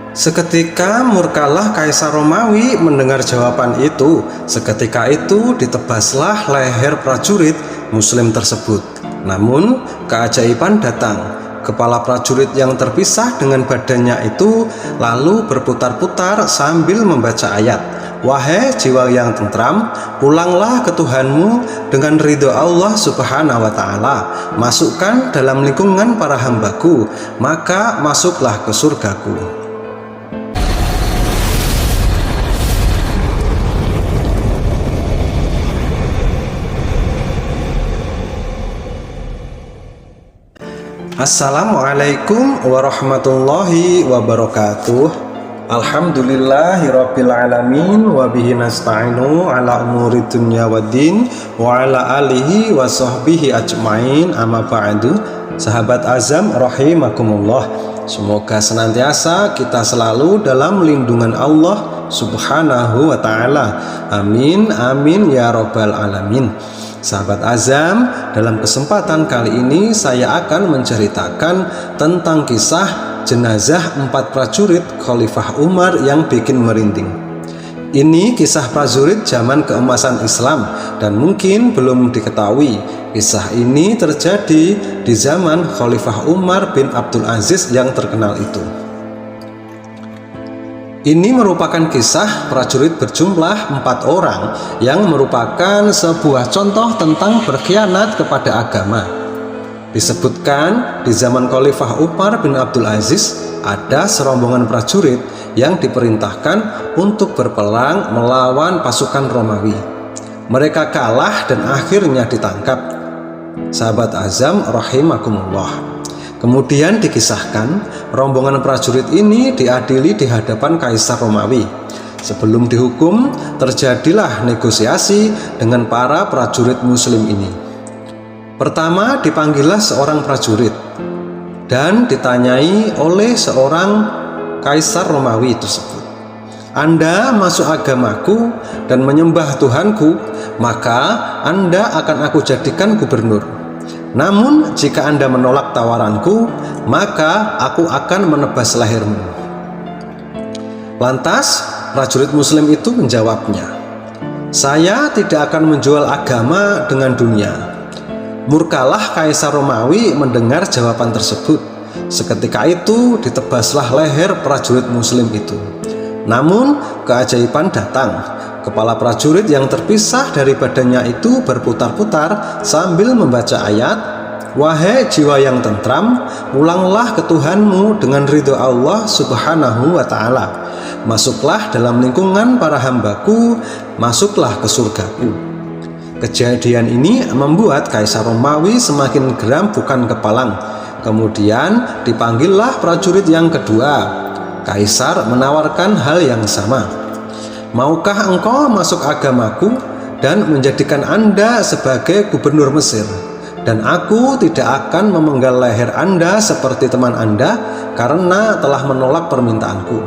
Seketika murkalah Kaisar Romawi mendengar jawaban itu. Seketika itu ditebaslah leher prajurit Muslim tersebut. Namun keajaiban datang. Kepala prajurit yang terpisah dengan badannya itu lalu berputar-putar sambil membaca ayat, "Wahai jiwa yang tentram, pulanglah ke Tuhanmu dengan ridho Allah Subhanahu wa Ta'ala. Masukkan dalam lingkungan para hambaku, maka masuklah ke surgaku." Assalamualaikum warahmatullahi wabarakatuh. Alhamdulillahirabbil alamin wa bihi nasta'inu ala umuri dunya waddin wa ala alihi wa sahbihi ajmain, amma ba'du. Sahabat Azam rahimakumullah, semoga senantiasa kita selalu dalam lindungan Allah Subhanahu wa ta'ala. Amin amin ya rabbal alamin. Sahabat Azam, dalam kesempatan kali ini saya akan menceritakan tentang kisah jenazah 4 prajurit Khalifah Umar yang bikin merinding. Ini kisah prajurit zaman keemasan Islam dan mungkin belum diketahui. Kisah ini terjadi di zaman Khalifah Umar bin Abdul Aziz yang terkenal itu. Ini merupakan kisah prajurit berjumlah 4 orang yang merupakan sebuah contoh tentang berkhianat kepada agama. Disebutkan di zaman Khalifah Umar bin Abdul Aziz ada serombongan prajurit yang diperintahkan untuk berperang melawan pasukan Romawi. Mereka kalah dan akhirnya ditangkap. Sahabat Azam rahimakumullah. Kemudian dikisahkan rombongan prajurit ini diadili di hadapan Kaisar Romawi. Sebelum dihukum, terjadilah negosiasi dengan para prajurit Muslim ini. Pertama dipanggillah seorang prajurit dan ditanyai oleh seorang Kaisar Romawi tersebut, "Anda masuk agamaku dan menyembah Tuhanku, maka Anda akan aku jadikan gubernur. Namun jika Anda menolak tawaranku, maka aku akan menebas lehermu." Lantas prajurit Muslim itu menjawabnya, "Saya tidak akan menjual agama dengan dunia." Murkalah Kaisar Romawi mendengar jawaban tersebut. Seketika itu ditebaslah leher prajurit Muslim itu. Namun keajaiban datang. Kepala prajurit yang terpisah dari badannya itu berputar-putar sambil membaca ayat, "Wahai jiwa yang tentram, pulanglah ke Tuhanmu dengan ridho Allah Subhanahu wa Ta'ala. Masuklah dalam lingkungan para hambaku, masuklah ke surgaku." Kejadian ini membuat Kaisar Romawi semakin geram bukan kepalang. Kemudian dipanggillah prajurit yang kedua. Kaisar menawarkan hal yang sama. "Maukah engkau masuk agamaku dan menjadikan Anda sebagai gubernur Mesir? Dan aku tidak akan memenggal leher Anda seperti teman Anda karena telah menolak permintaanku."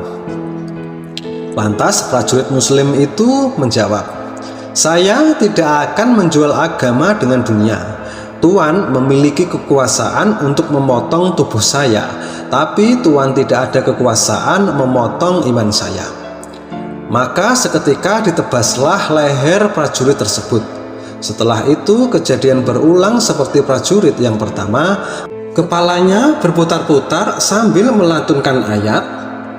Lantas prajurit Muslim itu menjawab, "Saya tidak akan menjual agama dengan dunia. Tuan memiliki kekuasaan untuk memotong tubuh saya, tapi Tuan tidak ada kekuasaan memotong iman saya." Maka seketika ditebaslah leher prajurit tersebut. Setelah itu kejadian berulang seperti prajurit yang pertama. Kepalanya berputar-putar sambil melantunkan ayat,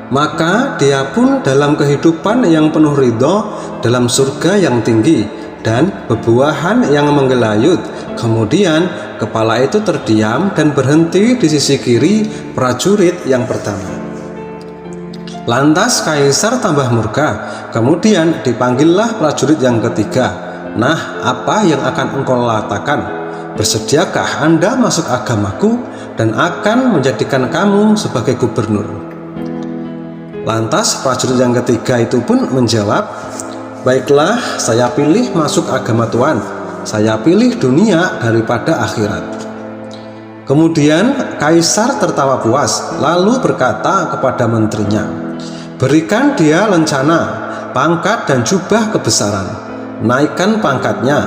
maka dia pun dalam kehidupan yang penuh ridho dalam surga yang tinggi dan bebuahan yang menggelayut. Kemudian kepala itu terdiam dan berhenti di sisi kiri prajurit yang pertama. Lantas Kaisar tambah murka. Kemudian dipanggillah prajurit yang ketiga. "Nah, apa yang akan engkau katakan? Bersediakah Anda masuk agamaku dan akan menjadikan kamu sebagai gubernur?" Lantas prajurit yang ketiga itu pun menjawab, "Baiklah, saya pilih masuk agama Tuan. Saya pilih dunia daripada akhirat." Kemudian Kaisar tertawa puas lalu berkata kepada menterinya, "Berikan dia lencana, pangkat dan jubah kebesaran. Naikkan pangkatnya."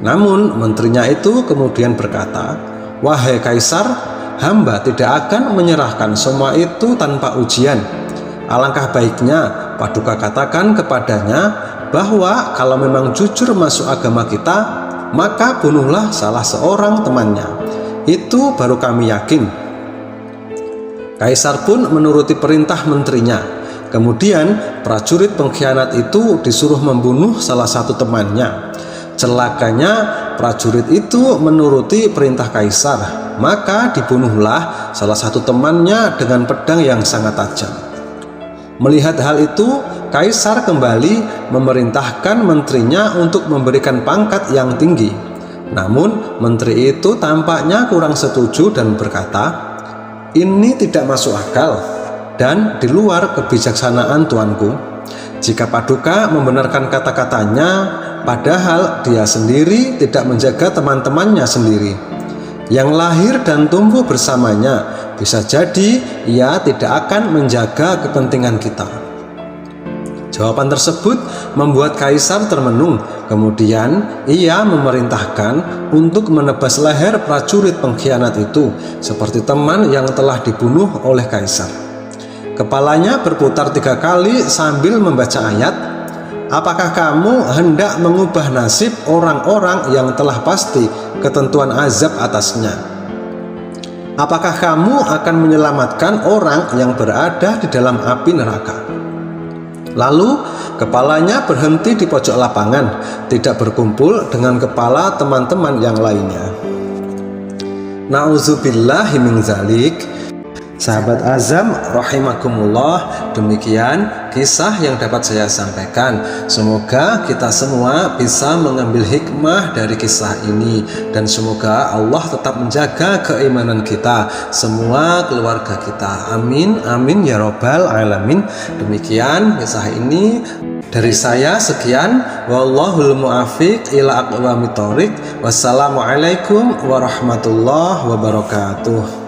Namun menterinya itu kemudian berkata, "Wahai Kaisar, hamba tidak akan menyerahkan semua itu tanpa ujian. Alangkah baiknya Paduka katakan kepadanya bahwa kalau memang jujur masuk agama kita, maka bunuhlah salah seorang temannya. Itu baru kami yakin. Kaisar pun menuruti perintah menterinya. Kemudian prajurit pengkhianat itu disuruh membunuh salah satu temannya. Celakanya prajurit itu menuruti perintah kaisar, maka dibunuhlah salah satu temannya dengan pedang yang sangat tajam. Melihat hal itu, kaisar kembali memerintahkan menterinya untuk memberikan pangkat yang tinggi. Namun menteri itu tampaknya kurang setuju dan berkata, "Ini tidak masuk akal dan di luar kebijaksanaan tuanku. Jika Paduka membenarkan kata-katanya, padahal dia sendiri tidak menjaga teman-temannya sendiri yang lahir dan tumbuh bersamanya, bisa jadi ia tidak akan menjaga kepentingan kita." Jawaban tersebut membuat kaisar termenung. Kemudian ia memerintahkan untuk menebas leher prajurit pengkhianat itu, seperti teman yang telah dibunuh oleh kaisar. Kepalanya berputar 3 kali sambil membaca ayat, "Apakah kamu hendak mengubah nasib orang-orang yang telah pasti ketentuan azab atasnya? Apakah kamu akan menyelamatkan orang yang berada di dalam api neraka?" Lalu kepalanya berhenti di pojok lapangan, tidak berkumpul dengan kepala teman-teman yang lainnya. Nauzubillahi min zalik. Sahabat Azam rahimakumullah, demikian kisah yang dapat saya sampaikan. Semoga kita semua bisa mengambil hikmah dari kisah ini, dan semoga Allah tetap menjaga keimanan kita, semua keluarga kita. Amin, amin ya robbal alamin. Demikian kisah ini dari saya. Sekian, wallahul muwaffiq ila aqwamit thoriq. Wassalamualaikum warahmatullahi wabarakatuh.